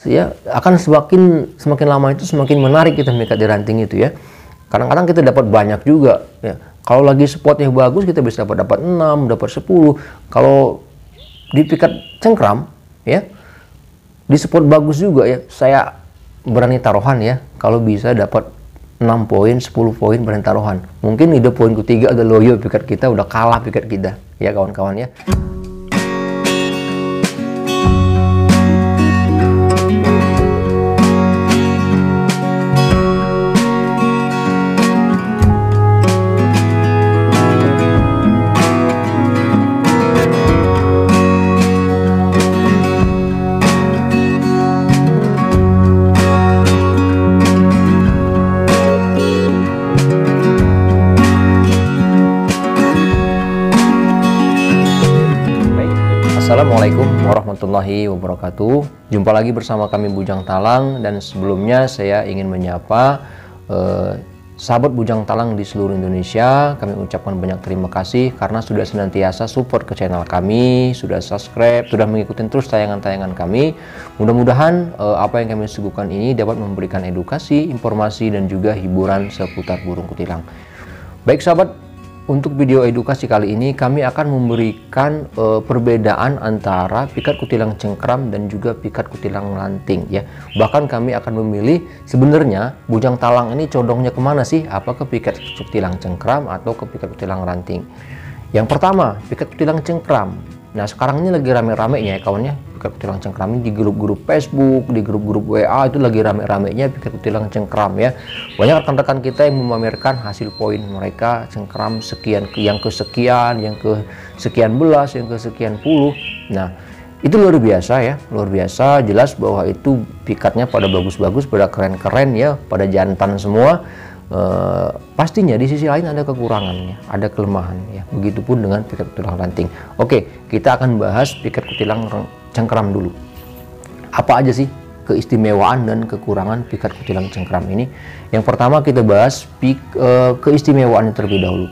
ya akan semakin lama itu semakin menarik kita mengikat di ranting itu ya. Kadang-kadang kita dapat banyak juga ya. Kalau lagi spotnya bagus kita bisa dapat 6, dapat 10. Kalau di pikat cengkram ya, di spot bagus juga ya, saya berani taruhan ya, kalau bisa dapat 6 poin, 10 poin berani taruhan. Mungkin di poin ketiga ada loyo pikat kita, udah kalah pikat kita ya kawan-kawan ya. Assalamualaikum warahmatullahi wabarakatuh. Jumpa lagi bersama kami Bujang Talang, dan sebelumnya saya ingin menyapa sahabat Bujang Talang di seluruh Indonesia. Kami ucapkan banyak terima kasih karena sudah senantiasa support ke channel kami, sudah subscribe, sudah mengikuti terus tayangan-tayangan kami. Mudah-mudahan apa yang kami suguhkan ini dapat memberikan edukasi, informasi, dan juga hiburan seputar burung kutilang. Baik sahabat, untuk video edukasi kali ini kami akan memberikan perbedaan antara pikat kutilang cengkram dan juga pikat kutilang ranting ya. Bahkan kami akan memilih sebenarnya Bujang Talang ini condongnya kemana sih? Apa ke pikat kutilang cengkram atau ke pikat kutilang ranting? Yang pertama, pikat kutilang cengkram. Nah sekarang ini lagi rame-ramenya ya kawannya, pikat kutilang cengkram ini di grup-grup Facebook, di grup-grup WA itu lagi rame-ramenya pikat kutilang cengkram ya. Banyak rekan-rekan kita yang memamerkan hasil poin mereka cengkram sekian, yang kesekian, yang ke sekian belas, yang ke sekian puluh. Nah itu luar biasa ya, luar biasa. Jelas bahwa itu pikatnya pada bagus-bagus, pada keren-keren ya, pada jantan semua. Pastinya di sisi lain ada kekurangannya, ada kelemahan ya. Begitupun dengan pikat kutilang ranting. Oke, kita akan bahas pikat kutilang cengkram dulu. Apa aja sih keistimewaan dan kekurangan pikat kutilang cengkram ini? Yang pertama kita bahas keistimewaannya terlebih dahulu.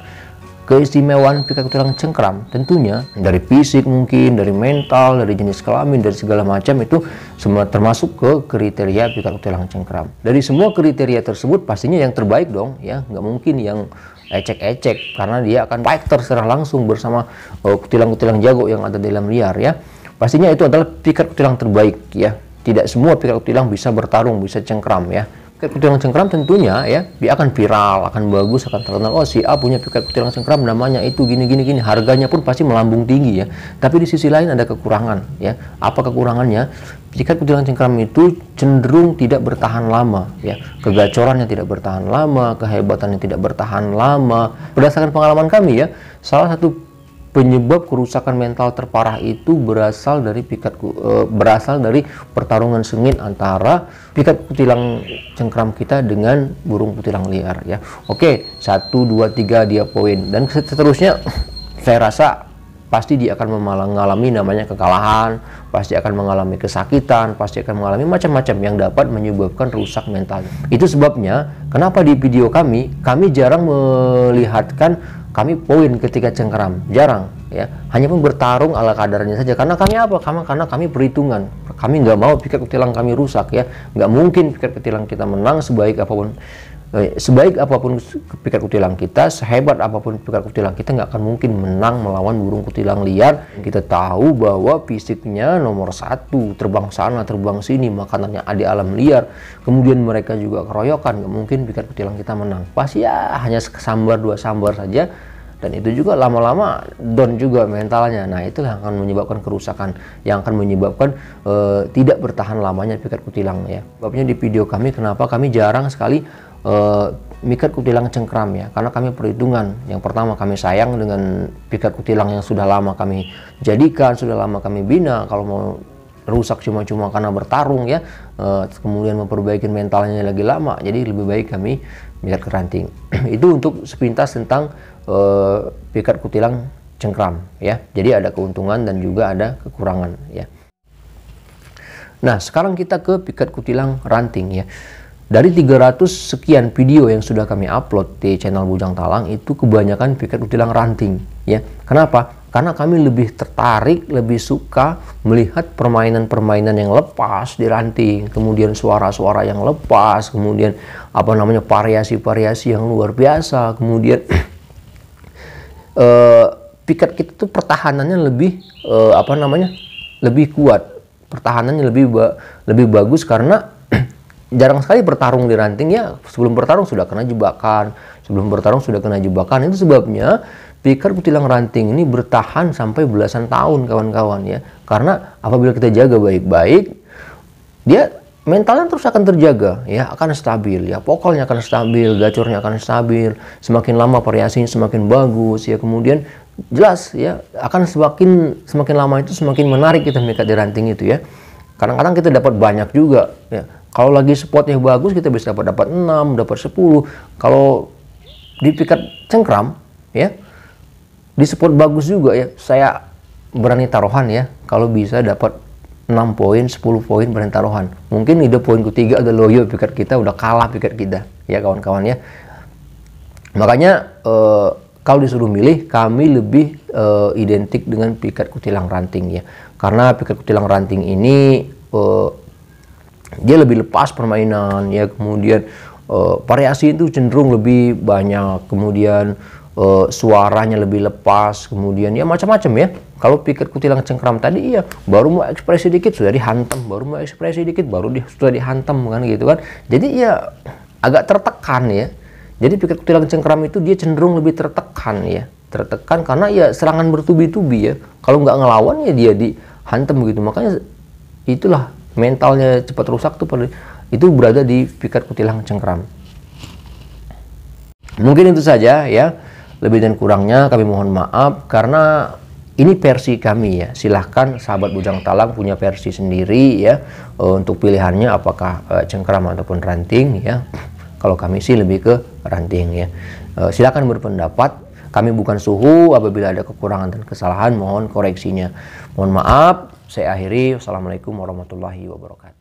Keistimewaan pikat kutilang cengkram tentunya dari fisik, mungkin dari mental, dari jenis kelamin, dari segala macam itu semua termasuk ke kriteria pikat kutilang cengkram. Dari semua kriteria tersebut pastinya yang terbaik dong ya, nggak mungkin yang ecek-ecek karena dia akan fighter secara langsung bersama kutilang-kutilang jago yang ada di dalam liar ya. Pastinya itu adalah pikat kutilang terbaik ya. Tidak semua pikat kutilang bisa bertarung, bisa cengkram ya. Pikat kutilang cengkram tentunya ya, dia akan viral, akan bagus, akan terkenal. Oh si A punya pikat kutilang cengkram namanya itu gini, harganya pun pasti melambung tinggi ya. Tapi di sisi lain ada kekurangan ya. Apa kekurangannya? Pikat kutilang cengkram itu cenderung tidak bertahan lama ya. Kegacorannya tidak bertahan lama, kehebatannya tidak bertahan lama. Berdasarkan pengalaman kami ya, salah satu penyebab kerusakan mental terparah itu berasal dari pertarungan sengit antara pikat kutilang cengkram kita dengan burung kutilang liar ya. Oke, 1, 2, 3 dia poin dan seterusnya. Saya rasa pasti dia akan mengalami namanya kekalahan, pasti akan mengalami kesakitan, pasti akan mengalami macam-macam yang dapat menyebabkan rusak mental. Itu sebabnya kenapa di video kami jarang melihatkan kami poin ketika cengkram, jarang ya, hanya pun bertarung ala kadarnya saja. Karena kami apa? Karena kami perhitungan, kami nggak mau pikat kutilang kami rusak ya. Nggak mungkin pikat kutilang kita menang sebaik apapun pikat kutilang kita, sehebat apapun pikat kutilang kita, nggak akan mungkin menang melawan burung kutilang liar. Kita tahu bahwa fisiknya nomor 1, terbang sana terbang sini, makanannya ada di alam liar, kemudian mereka juga keroyokan. Nggak mungkin pikat kutilang kita menang, pasti ya hanya sambar 2 sambar saja, dan itu juga lama-lama down juga mentalnya. Nah itulah yang akan menyebabkan kerusakan, yang akan menyebabkan tidak bertahan lamanya pikat kutilang ya. Sebabnya di video kami kenapa kami jarang sekali pikat kutilang cengkram ya, karena kami perhitungan. Yang pertama, kami sayang dengan pikat kutilang yang sudah lama kami jadikan, sudah lama kami bina. Kalau mau rusak cuma-cuma karena bertarung ya, kemudian memperbaiki mentalnya lagi lama, jadi lebih baik kami pikat ke ranting. Itu untuk sepintas tentang pikat kutilang cengkram ya. Jadi ada keuntungan dan juga ada kekurangan ya. Nah sekarang kita ke pikat kutilang ranting ya. Dari 300 sekian video yang sudah kami upload di channel Bujang Talang, itu kebanyakan pikat kutilang ranting ya. Kenapa? Karena kami lebih tertarik, lebih suka melihat permainan-permainan yang lepas di ranting, kemudian suara-suara yang lepas, kemudian variasi-variasi yang luar biasa, kemudian pikat kita tuh pertahanannya lebih kuat, pertahanannya lebih bagus karena jarang sekali bertarung di ranting ya. Sebelum bertarung sudah kena jebakan, itu sebabnya pikat kutilang ranting ini bertahan sampai belasan tahun kawan-kawan ya. Karena apabila kita jaga baik-baik, dia mentalnya terus akan terjaga ya, akan stabil ya, pokolnya akan stabil, gacornya akan stabil, semakin lama variasinya semakin bagus ya, kemudian jelas ya akan semakin lama itu semakin menarik kita mengikat di ranting itu ya. Kadang-kadang kita dapat banyak juga ya. Kalau lagi spotnya bagus kita bisa dapat 6, dapat 10. Kalau di pikat cengkram ya, di spot bagus juga ya, saya berani taruhan ya, kalau bisa dapat 6 poin, 10 poin berani taruhan. Mungkin ide poin ketiga ada loyo pikat kita, udah kalah pikat kita ya kawan-kawan ya. Makanya kalau disuruh milih, kami lebih identik dengan pikat kutilang ranting ya. Karena pikat kutilang ranting ini dia lebih lepas permainan ya, kemudian variasi itu cenderung lebih banyak, kemudian suaranya lebih lepas, kemudian ya macam-macam ya. Kalau pikat kutilang cengkram tadi ya baru mau ekspresi dikit sudah dihantam, sudah dihantam kan gitu kan. Jadi ya agak tertekan ya. Jadi pikat kutilang cengkram itu dia cenderung lebih tertekan ya, tertekan karena ya serangan bertubi-tubi ya. Kalau nggak ngelawan ya dia dihantam begitu. Makanya itulah mentalnya cepat rusak tuh itu berada di pikat kutilang cengkram. Mungkin itu saja ya. Lebih dan kurangnya kami mohon maaf karena ini versi kami ya. Silahkan sahabat Bujang Talang punya versi sendiri ya untuk pilihannya apakah cengkram ataupun ranting ya. Kalau kami sih lebih ke ranting ya. Silahkan berpendapat. Kami bukan suhu, apabila ada kekurangan dan kesalahan mohon koreksinya. Mohon maaf, saya akhiri. Wassalamualaikum warahmatullahi wabarakatuh.